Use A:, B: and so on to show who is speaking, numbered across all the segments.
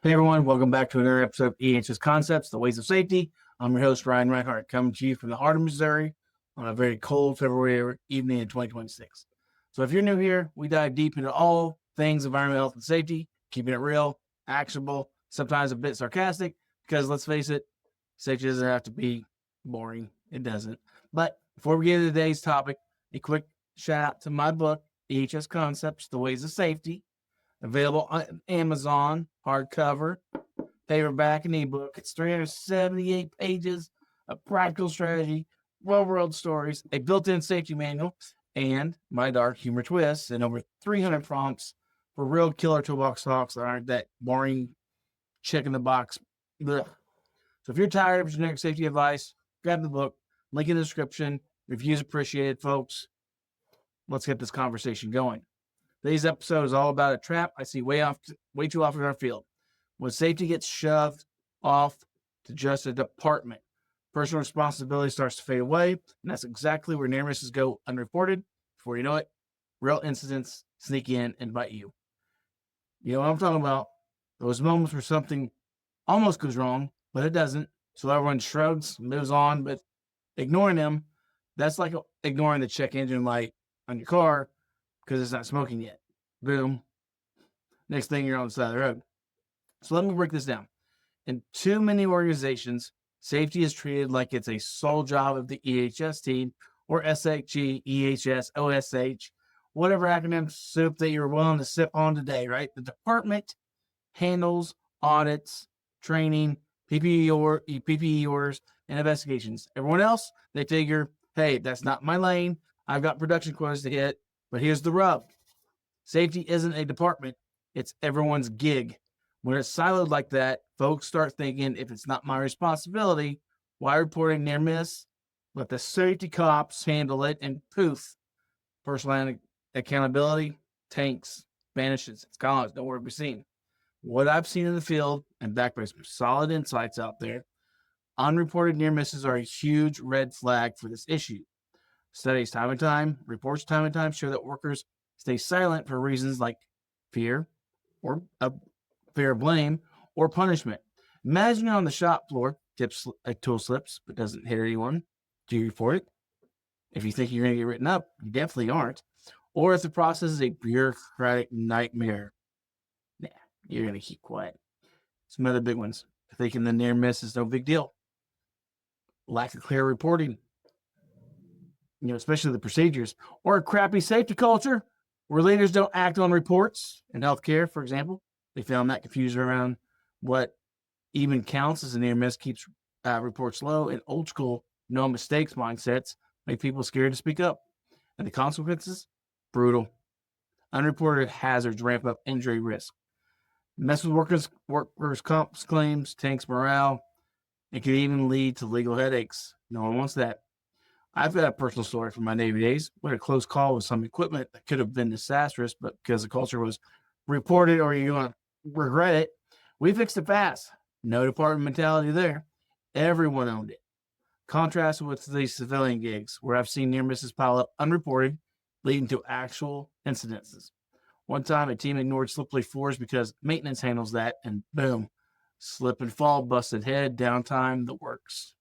A: Hey everyone, welcome back to another episode of EHS Concepts, the Ways of Safety. I'm your host, Ryan Rinehart, coming to you from the heart of Missouri on a very cold February evening in 2026. So if you're new here, we dive deep into all things environmental health and safety, keeping it real, actionable, sometimes a bit sarcastic, because let's face it, safety doesn't have to be boring. It doesn't. But before we get into today's topic, a quick shout out to my book, EHS Concepts, the Ways of Safety. Available on Amazon, hardcover, paperback, and ebook. It's 378 pages of practical strategy, real-world stories, a built-in safety manual, and my dark humor twists, and over 300 prompts for real killer toolbox talks that aren't that boring check in the box. Blech. So if you're tired of generic safety advice, grab the book, link in the description. Reviews appreciated, folks. Let's get this conversation going. Today's episode is all about a trap I see way too often in our field. When safety gets shoved off to just a department, personal responsibility starts to fade away, and that's exactly where near misses go unreported. Before you know it, real incidents sneak in and bite you. You know what I'm talking about? Those moments where something almost goes wrong, but it doesn't. So everyone shrugs, moves on, but ignoring them, that's like ignoring the check engine light on your car because it's not smoking yet. Boom. Next thing, you're on the side of the road. So let me break this down. In too many organizations, safety is treated like it's a sole job of the EHS team or SHE, EHS, OSH, whatever acronym soup that you're willing to sip on today, right? The department handles audits, training, PPE orders, and investigations. Everyone else, they figure, hey, that's not my lane. I've got production quotas to hit. But here's the rub. Safety isn't a department. It's everyone's gig. When it's siloed like that, folks start thinking, if it's not my responsibility, why reporting near miss? Let the safety cops handle it, and poof, personal accountability tanks, vanishes. It's gone. Nowhere to be seen. What I've seen in the field, and backed by some solid insights out there, unreported near misses are a huge red flag for this issue. Studies time and time, reports time and time show that workers stay silent for reasons like fear or fear of blame or punishment. Imagine on the shop floor, a tool slips but doesn't hit anyone. Do you report it? If you think you're going to get written up, you definitely aren't. Or if the process is a bureaucratic nightmare, nah, you're going to keep quiet. Some other big ones. Thinking the near miss is no big deal. Lack of clear reporting. Especially the procedures, or a crappy safety culture where leaders don't act on reports. In healthcare, for example, they found that confusion around what even counts as a near miss keeps reports low, and old school no mistakes mindsets make people scared to speak up. And the consequences, brutal. Unreported hazards ramp up injury risk. Mess with workers' comp claims, tanks morale. It can even lead to legal headaches. No one wants that. I've got a personal story from my Navy days. We had a close call with some equipment that could have been disastrous, but because the culture was reported or you're going to regret it, we fixed it fast. No department mentality there. Everyone owned it. Contrast with these civilian gigs where I've seen near misses pile up unreported, leading to actual incidences. One time, a team ignored slippery floors because maintenance handles that, and boom, slip and fall, busted head, downtime, the works.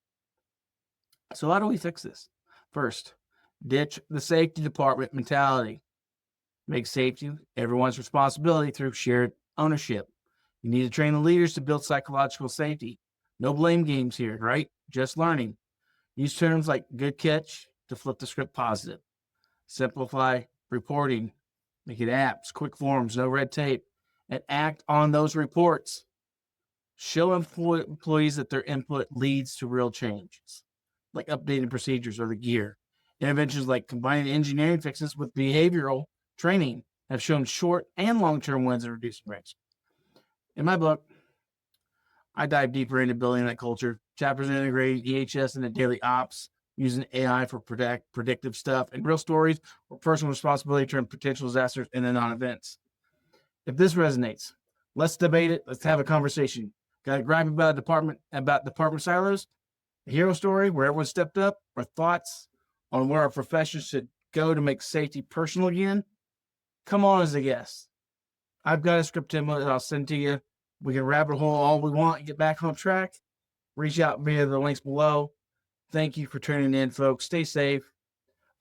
A: So how do we fix this? First, ditch the safety department mentality. Make safety everyone's responsibility through shared ownership. You need to train the leaders to build psychological safety. No blame games here, right? Just learning. Use terms like good catch to flip the script positive. Simplify reporting. Make it apps, quick forms, no red tape, and act on those reports. Show employees that their input leads to real changes, like updated procedures or the gear. Interventions like combining engineering fixes with behavioral training have shown short and long-term wins in reducing risk. In my book, I dive deeper into building that culture. Chapters integrate EHS into daily ops, using AI for predictive stuff, and real stories where personal responsibility turn potential disasters into non-events. If this resonates, let's debate it. Let's have a conversation. Got a gripe about department silos? A hero story where everyone stepped up, or thoughts on where our profession should go to make safety personal again? Come on as a guest. I've got a script template that I'll send to you. We can rabbit hole all we want and get back on track. Reach out via the links below. Thank you for tuning in, folks. Stay safe.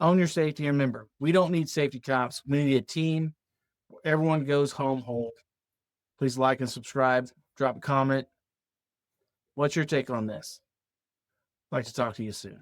A: Own your safety. And remember, we don't need safety cops. We need a team where everyone goes home whole. Please like and subscribe. Drop a comment. What's your take on this? I'd like to talk to you soon.